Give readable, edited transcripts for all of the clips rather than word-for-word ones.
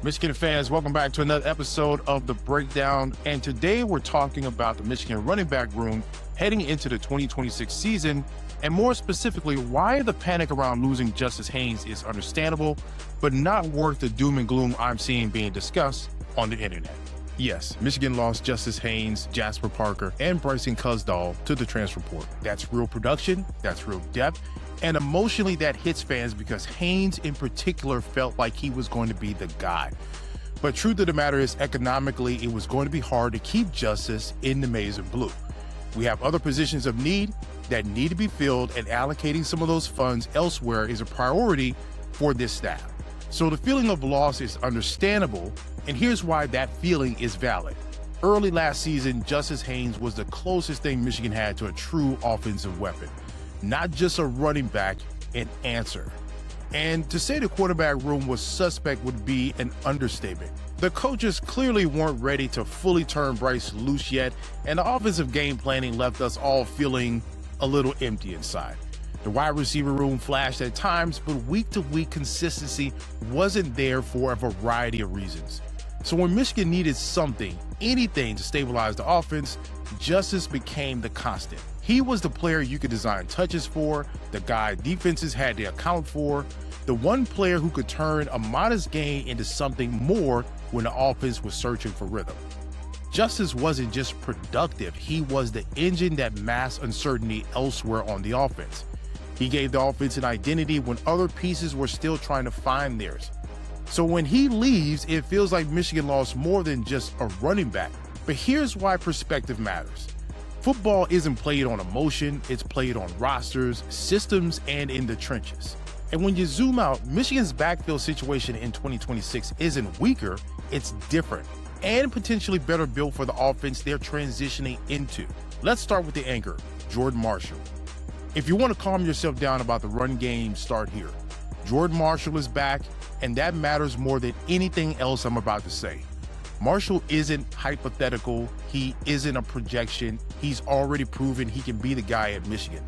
Michigan fans, welcome back to another episode of The Breakdown. And today we're talking about the Michigan running back room heading into the 2026 season, and more specifically, why the panic around losing Justice Haynes is understandable, but not worth the doom and gloom I'm seeing being discussed on the internet. Yes, Michigan lost Justice Haynes, Jasper Parker, and Bryson Kuzdzal to the transfer portal. That's real production, that's real depth, and emotionally that hits fans because Haynes in particular felt like he was going to be the guy. But truth of the matter is, economically, it was going to be hard to keep Justice in the maize and blue. We have other positions of need that need to be filled, and allocating some of those funds elsewhere is a priority for this staff. So the feeling of loss is understandable, and here's why that feeling is valid. Early last season, Justice Haynes was the closest thing Michigan had to a true offensive weapon. Not just a running back, an answer. And to say the quarterback room was suspect would be an understatement. The coaches clearly weren't ready to fully turn Bryce loose yet, and the offensive game planning left us all feeling a little empty inside. The wide receiver room flashed at times, but week-to-week consistency wasn't there for a variety of reasons. So when Michigan needed something, anything to stabilize the offense, Justice became the constant. He was the player you could design touches for, the guy defenses had to account for, the one player who could turn a modest gain into something more when the offense was searching for rhythm. Justice wasn't just productive, he was the engine that masked uncertainty elsewhere on the offense. He gave the offense an identity when other pieces were still trying to find theirs. So when he leaves, it feels like Michigan lost more than just a running back. But here's why perspective matters. Football isn't played on emotion, it's played on rosters, systems, and in the trenches. And when you zoom out, Michigan's backfield situation in 2026 isn't weaker, it's different, and potentially better built for the offense they're transitioning into. Let's start with the anchor, Jordan Marshall. If you want to calm yourself down about the run game, start here. Jordan Marshall is back, and that matters more than anything else I'm about to say. Marshall isn't hypothetical, he isn't a projection, he's already proven he can be the guy at Michigan.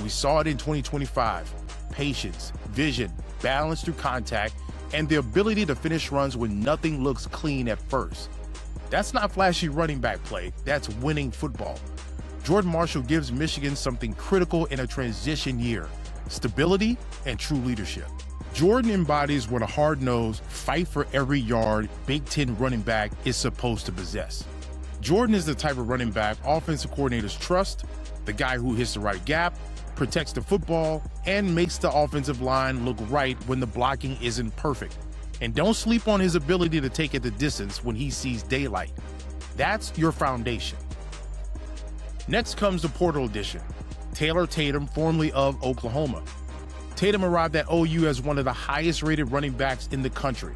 We saw it in 2025. Patience, vision, balance through contact, and the ability to finish runs when nothing looks clean at first. That's not flashy running back play, that's winning football. Jordan Marshall gives Michigan something critical in a transition year: stability and true leadership. Jordan embodies what a hard-nosed, fight for every yard Big Ten running back is supposed to possess. Jordan is the type of running back offensive coordinators trust, the guy who hits the right gap, protects the football, and makes the offensive line look right when the blocking isn't perfect. And don't sleep on his ability to take it the distance when he sees daylight. That's your foundation. Next comes the portal addition, Taylor Tatum, formerly of Oklahoma. Tatum arrived at OU as one of the highest-rated running backs in the country.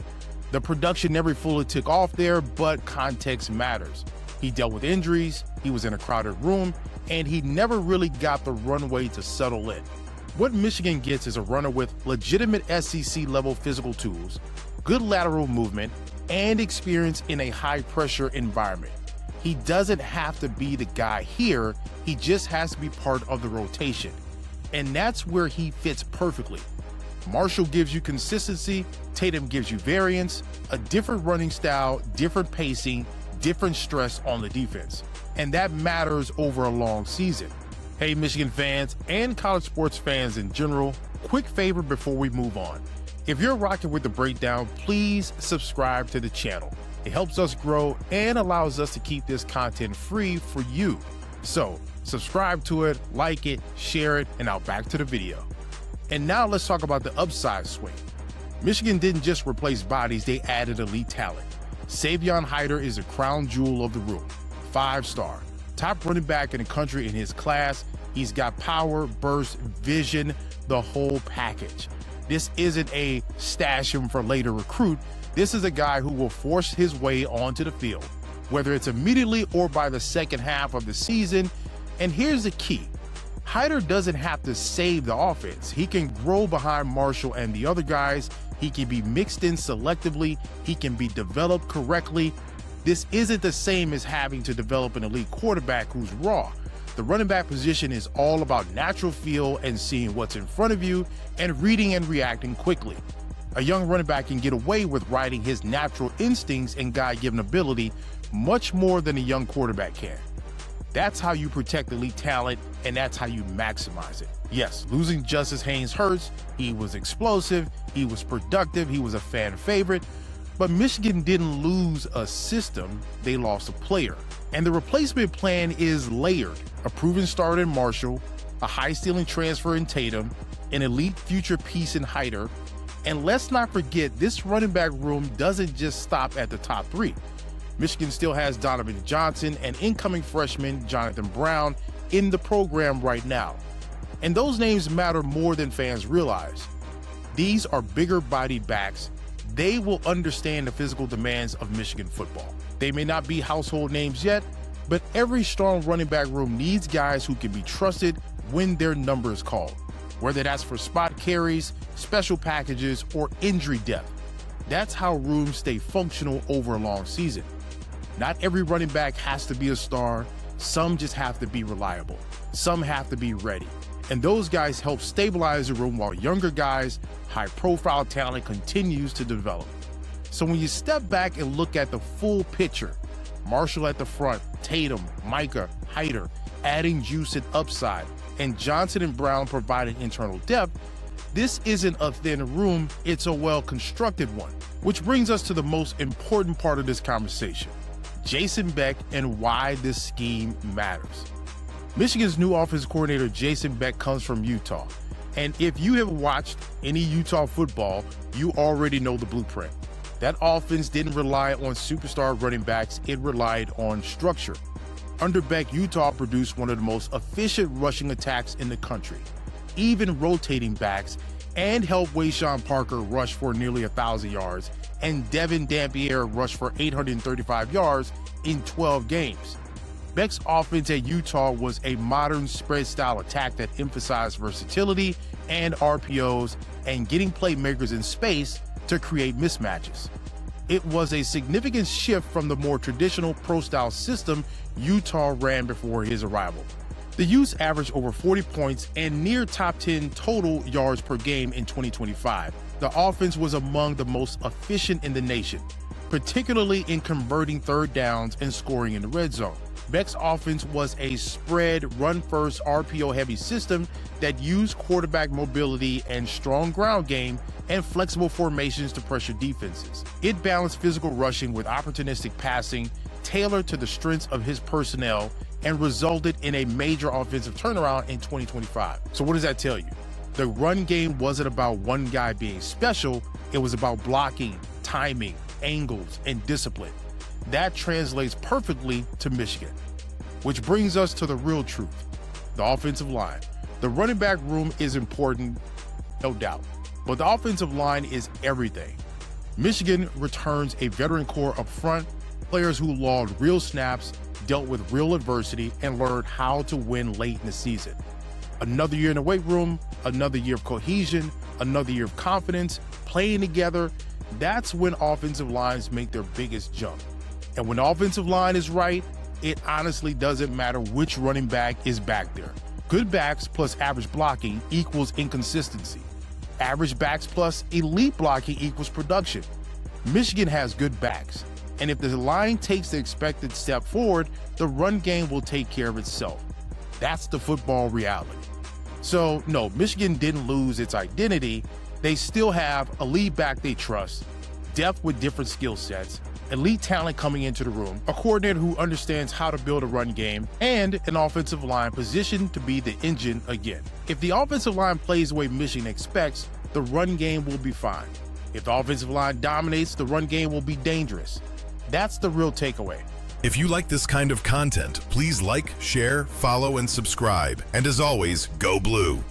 The production never fully took off there, but context matters. He dealt with injuries, he was in a crowded room, and he never really got the runway to settle in. What Michigan gets is a runner with legitimate SEC-level physical tools, good lateral movement, and experience in a high-pressure environment. He doesn't have to be the guy here, he just has to be part of the rotation. And that's where he fits perfectly. Marshall gives you consistency, Tatum gives you variance, a different running style, different pacing, different stress on the defense. And that matters over a long season. Hey, Michigan fans and college sports fans in general, quick favor before we move on. If you're rocking with The Breakdown, please subscribe to the channel. It helps us grow and allows us to keep this content free for you. So subscribe to it, like it, share it, and now back to the video. And now let's talk about the upside swing. Michigan didn't just replace bodies, they added elite talent. Savion Hiter is the crown jewel of the room. 5-star, top running back in the country in his class. He's got power, burst, vision, the whole package. This isn't a stash him for later recruit. This is a guy who will force his way onto the field, whether it's immediately or by the second half of the season. And here's the key. Hiter doesn't have to save the offense. He can grow behind Marshall and the other guys. He can be mixed in selectively. He can be developed correctly. This isn't the same as having to develop an elite quarterback who's raw. The running back position is all about natural feel and seeing what's in front of you and reading and reacting quickly. A young running back can get away with riding his natural instincts and God-given ability much more than a young quarterback can. That's how you protect elite talent, and that's how you maximize it. Yes, losing Justice Haynes hurts. He was explosive, he was productive, he was a fan favorite, but Michigan didn't lose a system, they lost a player. And the replacement plan is layered. A proven starter in Marshall, a high-ceiling transfer in Tatum, an elite future piece in Hiter, and let's not forget, this running back room doesn't just stop at the top three. Michigan still has Donovan Johnson and incoming freshman Jonathan Brown in the program right now. And those names matter more than fans realize. These are bigger-bodied backs. They will understand the physical demands of Michigan football. They may not be household names yet, but every strong running back room needs guys who can be trusted when their number is called, whether that's for spot carries, special packages, or injury depth. That's how rooms stay functional over a long season. Not every running back has to be a star. Some just have to be reliable. Some have to be ready. And those guys help stabilize the room while younger guys, high-profile talent continues to develop. So when you step back and look at the full picture, Marshall at the front, Tatum, Micah, Hiter, adding juice and upside, and Johnson and Brown providing internal depth, this isn't a thin room, it's a well-constructed one. Which brings us to the most important part of this conversation, Jason Beck and why this scheme matters. Michigan's new offensive coordinator, Jason Beck, comes from Utah. And if you have watched any Utah football, you already know the blueprint. That offense didn't rely on superstar running backs, it relied on structure. Under Beck, Utah produced one of the most efficient rushing attacks in the country, even rotating backs, and helped Jasper Parker rush for nearly 1,000 yards, and Devin Dampier rushed for 835 yards in 12 games. Beck's offense at Utah was a modern spread-style attack that emphasized versatility and RPOs and getting playmakers in space to create mismatches. It was a significant shift from the more traditional pro-style system Utah ran before his arrival. The Utes averaged over 40 points and near top 10 total yards per game in 2025. The offense was among the most efficient in the nation, particularly in converting third downs and scoring in the red zone. Beck's offense was a spread, run-first, RPO-heavy system that used quarterback mobility and strong ground game and flexible formations to pressure defenses. It balanced physical rushing with opportunistic passing, tailored to the strengths of his personnel, and resulted in a major offensive turnaround in 2025. So what does that tell you? The run game wasn't about one guy being special, it was about blocking, timing, angles, and discipline. That translates perfectly to Michigan. Which brings us to the real truth, the offensive line. The running back room is important, no doubt, but the offensive line is everything. Michigan returns a veteran core up front, players who logged real snaps, dealt with real adversity, and learned how to win late in the season. Another year in the weight room, another year of cohesion, another year of confidence, playing together. That's when offensive lines make their biggest jump. And when the offensive line is right, it honestly doesn't matter which running back is back there. Good backs plus average blocking equals inconsistency. Average backs plus elite blocking equals production. Michigan has good backs, and if the line takes the expected step forward, the run game will take care of itself. That's the football reality. So no, Michigan didn't lose its identity. They still have a lead back they trust, depth with different skill sets, elite talent coming into the room, a coordinator who understands how to build a run game, and an offensive line positioned to be the engine again. If the offensive line plays the way Michigan expects, the run game will be fine. If the offensive line dominates, the run game will be dangerous. That's the real takeaway. If you like this kind of content, please like, share, follow, and subscribe. And as always, go Blue.